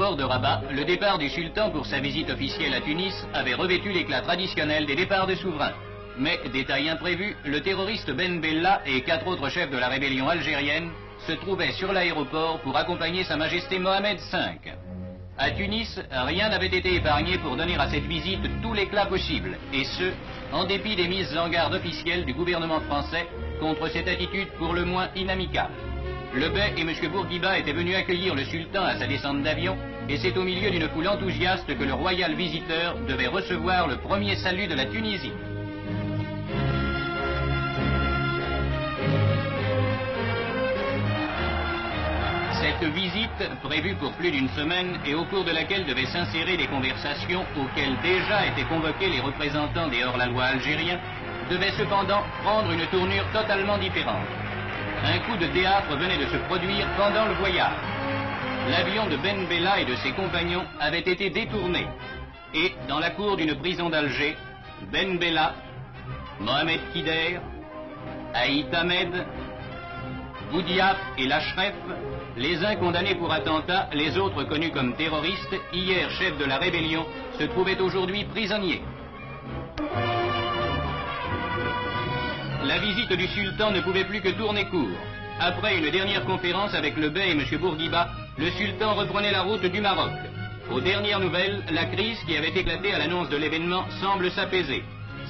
l'aéroport de Rabat, le départ du sultan pour sa visite officielle à Tunis avait revêtu l'éclat traditionnel des départs de souverains. Mais, détail imprévu, le terroriste Ben Bella et 4 autres chefs de la rébellion algérienne se trouvaient sur l'aéroport pour accompagner Sa Majesté Mohamed V. À Tunis, rien n'avait été épargné pour donner à cette visite tout l'éclat possible, et ce, en dépit des mises en garde officielles du gouvernement français contre cette attitude pour le moins inamicale. Le bey et M. Bourguiba étaient venus accueillir le sultan à sa descente d'avion, et c'est au milieu d'une foule enthousiaste que le royal visiteur devait recevoir le premier salut de la Tunisie. Cette visite, prévue pour plus d'une semaine et au cours de laquelle devaient s'insérer des conversations auxquelles déjà étaient convoqués les représentants des hors-la-loi algériens, devait cependant prendre une tournure totalement différente. Un coup de théâtre venait de se produire pendant le voyage. L'avion de Ben Bella et de ses compagnons avait été détourné. Et, dans la cour d'une prison d'Alger, Ben Bella, Mohamed Kider, Aït Ahmed, Boudiaf et Lachref, les uns condamnés pour attentat, les autres connus comme terroristes, hier chefs de la rébellion, se trouvaient aujourd'hui prisonniers. La visite du sultan ne pouvait plus que tourner court. Après une dernière conférence avec le bey et M. Bourguiba, le sultan reprenait la route du Maroc. Aux dernières nouvelles, la crise qui avait éclaté à l'annonce de l'événement semble s'apaiser.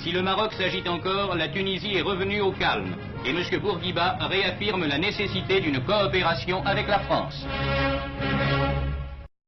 Si le Maroc s'agite encore, la Tunisie est revenue au calme et M. Bourguiba réaffirme la nécessité d'une coopération avec la France.